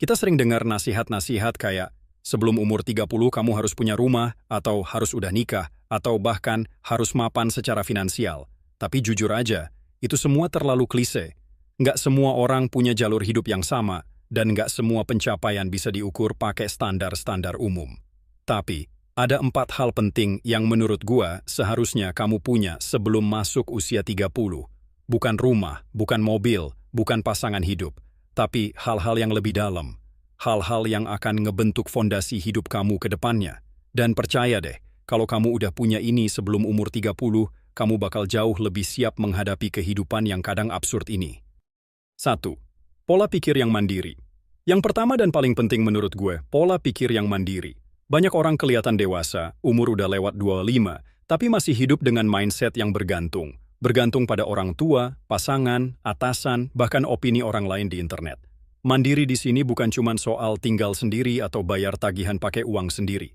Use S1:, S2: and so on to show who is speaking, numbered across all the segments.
S1: Kita sering dengar nasihat-nasihat kayak, sebelum umur 30 kamu harus punya rumah, atau harus udah nikah, atau bahkan harus mapan secara finansial. Tapi jujur aja, itu semua terlalu klise. Nggak semua orang punya jalur hidup yang sama, dan nggak semua pencapaian bisa diukur pakai standar-standar umum. Tapi, ada 4 hal penting yang menurut gua seharusnya kamu punya sebelum masuk usia 30. Bukan rumah, bukan mobil, bukan pasangan hidup, tapi hal-hal yang lebih dalam. Hal-hal yang akan ngebentuk fondasi hidup kamu ke depannya. Dan percaya deh, kalau kamu udah punya ini sebelum umur 30, kamu bakal jauh lebih siap menghadapi kehidupan yang kadang absurd ini. 1. Pola pikir yang mandiri. Yang pertama dan paling penting menurut gue, pola pikir yang mandiri. Banyak orang kelihatan dewasa, umur udah lewat 25, tapi masih hidup dengan mindset yang bergantung. Bergantung pada orang tua, pasangan, atasan, bahkan opini orang lain di internet. Mandiri di sini bukan cuma soal tinggal sendiri atau bayar tagihan pakai uang sendiri.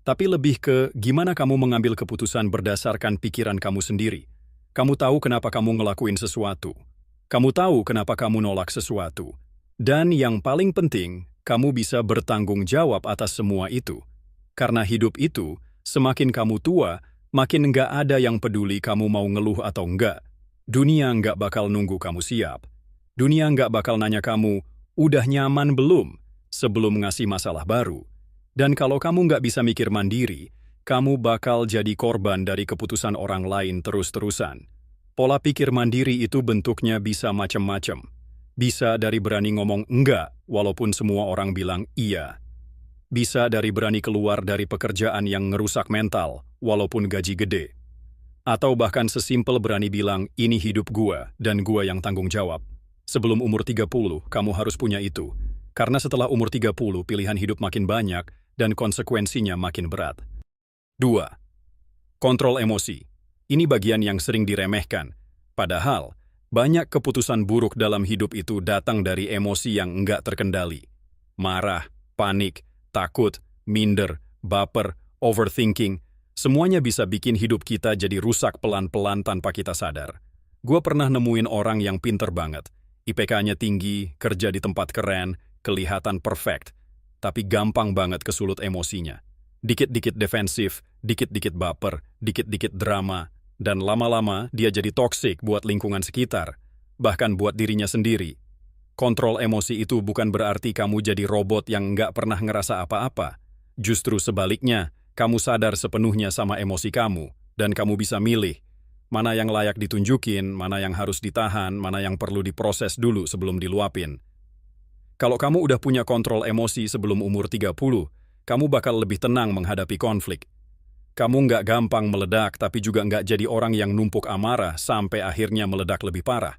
S1: Tapi lebih ke gimana kamu mengambil keputusan berdasarkan pikiran kamu sendiri. Kamu tahu kenapa kamu ngelakuin sesuatu. Kamu tahu kenapa kamu nolak sesuatu. Dan yang paling penting, kamu bisa bertanggung jawab atas semua itu. Karena hidup itu, semakin kamu tua, makin nggak ada yang peduli kamu mau ngeluh atau enggak. Dunia nggak bakal nunggu kamu siap. Dunia nggak bakal nanya kamu, udah nyaman belum? Sebelum ngasih masalah baru. Dan kalau kamu nggak bisa mikir mandiri, kamu bakal jadi korban dari keputusan orang lain terus-terusan. Pola pikir mandiri itu bentuknya bisa macam-macam. Bisa dari berani ngomong enggak, walaupun semua orang bilang iya. Bisa dari berani keluar dari pekerjaan yang ngerusak mental, walaupun gaji gede. Atau bahkan sesimpel berani bilang, ini hidup gua, dan gua yang tanggung jawab. Sebelum umur 30, kamu harus punya itu. Karena setelah umur 30, pilihan hidup makin banyak, dan konsekuensinya makin berat. 2. Kontrol emosi. Ini bagian yang sering diremehkan. Padahal, banyak keputusan buruk dalam hidup itu datang dari emosi yang enggak terkendali. Marah, panik, takut, minder, baper, overthinking, semuanya bisa bikin hidup kita jadi rusak pelan-pelan tanpa kita sadar. Gua pernah nemuin orang yang pinter banget. IPK-nya tinggi, kerja di tempat keren, kelihatan perfect. Tapi gampang banget kesulut emosinya. Dikit-dikit defensif, dikit-dikit baper, dikit-dikit drama, dan lama-lama dia jadi toksik buat lingkungan sekitar, bahkan buat dirinya sendiri. Kontrol emosi itu bukan berarti kamu jadi robot yang nggak pernah ngerasa apa-apa. Justru sebaliknya, kamu sadar sepenuhnya sama emosi kamu, dan kamu bisa milih mana yang layak ditunjukin, mana yang harus ditahan, mana yang perlu diproses dulu sebelum diluapin. Kalau kamu udah punya kontrol emosi sebelum umur 30, kamu bakal lebih tenang menghadapi konflik. Kamu nggak gampang meledak, tapi juga nggak jadi orang yang numpuk amarah sampai akhirnya meledak lebih parah.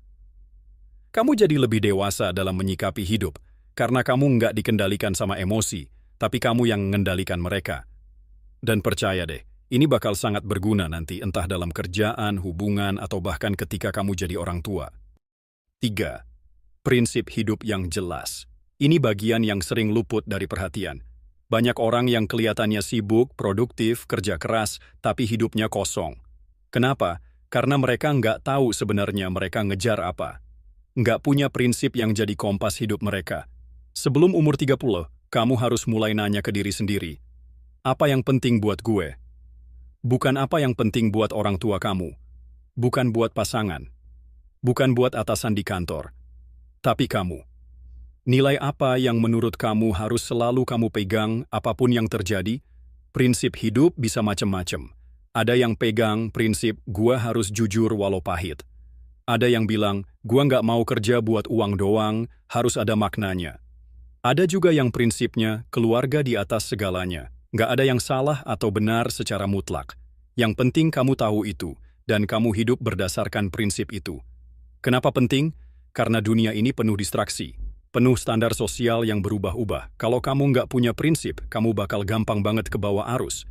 S1: Kamu jadi lebih dewasa dalam menyikapi hidup, karena kamu nggak dikendalikan sama emosi, tapi kamu yang mengendalikan mereka. Dan percaya deh, ini bakal sangat berguna nanti entah dalam kerjaan, hubungan, atau bahkan ketika kamu jadi orang tua. 3. Prinsip hidup yang jelas. Ini bagian yang sering luput dari perhatian. Banyak orang yang kelihatannya sibuk, produktif, kerja keras, tapi hidupnya kosong. Kenapa? Karena mereka nggak tahu sebenarnya mereka ngejar apa. Nggak punya prinsip yang jadi kompas hidup mereka. Sebelum umur 30, kamu harus mulai nanya ke diri sendiri. Apa yang penting buat gue? Bukan apa yang penting buat orang tua kamu. Bukan buat pasangan. Bukan buat atasan di kantor. Tapi kamu. Nilai apa yang menurut kamu harus selalu kamu pegang apapun yang terjadi? Prinsip hidup bisa macam-macam. Ada yang pegang prinsip gue harus jujur walau pahit. Ada yang bilang, gua nggak mau kerja buat uang doang, harus ada maknanya. Ada juga yang prinsipnya, keluarga di atas segalanya. Nggak ada yang salah atau benar secara mutlak. Yang penting kamu tahu itu, dan kamu hidup berdasarkan prinsip itu. Kenapa penting? Karena dunia ini penuh distraksi. Penuh standar sosial yang berubah-ubah. Kalau kamu nggak punya prinsip, kamu bakal gampang banget ke bawah arus.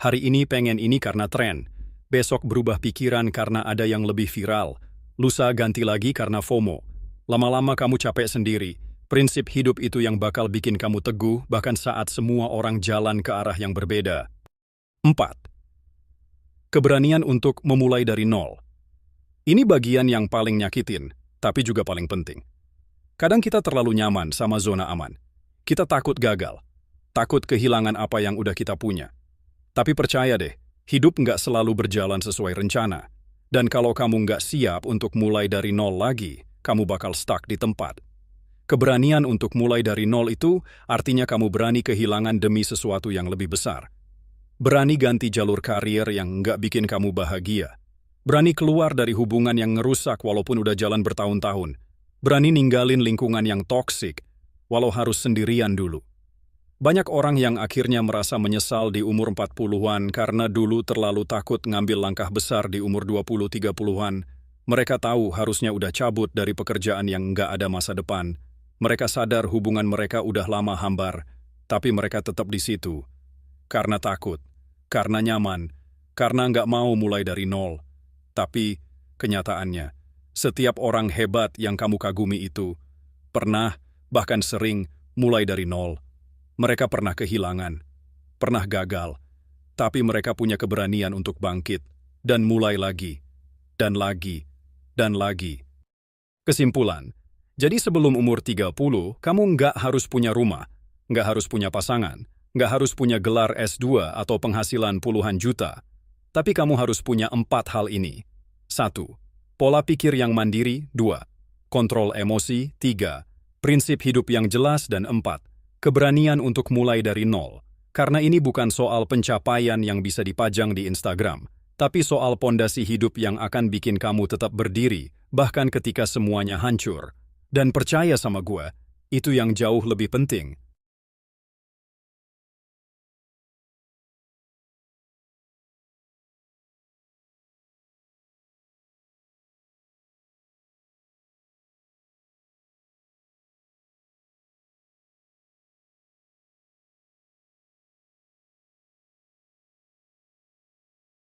S1: Hari ini pengen ini karena tren. Besok berubah pikiran karena ada yang lebih viral. Lusa ganti lagi karena FOMO. Lama-lama kamu capek sendiri. Prinsip hidup itu yang bakal bikin kamu teguh bahkan saat semua orang jalan ke arah yang berbeda. 4. Keberanian untuk memulai dari nol. Ini bagian yang paling nyakitin, tapi juga paling penting. Kadang kita terlalu nyaman sama zona aman. Kita takut gagal, takut kehilangan apa yang udah kita punya. Tapi percaya deh, hidup nggak selalu berjalan sesuai rencana. Dan kalau kamu nggak siap untuk mulai dari nol lagi, kamu bakal stuck di tempat. Keberanian untuk mulai dari nol itu artinya kamu berani kehilangan demi sesuatu yang lebih besar. Berani ganti jalur karir yang nggak bikin kamu bahagia. Berani keluar dari hubungan yang ngerusak walaupun udah jalan bertahun-tahun. Berani ninggalin lingkungan yang toksik, walau harus sendirian dulu. Banyak orang yang akhirnya merasa menyesal di umur 40-an karena dulu terlalu takut ngambil langkah besar di umur 20-30-an. Mereka tahu harusnya udah cabut dari pekerjaan yang nggak ada masa depan. Mereka sadar hubungan mereka udah lama hambar, tapi mereka tetap di situ. Karena takut, karena nyaman, karena nggak mau mulai dari nol. Tapi, kenyataannya, setiap orang hebat yang kamu kagumi itu pernah, bahkan sering, mulai dari nol. Mereka pernah kehilangan, pernah gagal, tapi mereka punya keberanian untuk bangkit dan mulai lagi, dan lagi, dan lagi. Kesimpulan, jadi sebelum umur 30, kamu nggak harus punya rumah, nggak harus punya pasangan, nggak harus punya gelar S2 atau penghasilan puluhan juta. Tapi kamu harus punya 4 hal ini. 1. Pola pikir yang mandiri. 2. Kontrol emosi. 3. Prinsip hidup yang jelas. Dan 4. Keberanian untuk mulai dari nol. Karena ini bukan soal pencapaian yang bisa dipajang di Instagram, tapi soal pondasi hidup yang akan bikin kamu tetap berdiri, bahkan ketika semuanya hancur. Dan percaya sama gue, itu yang jauh lebih penting.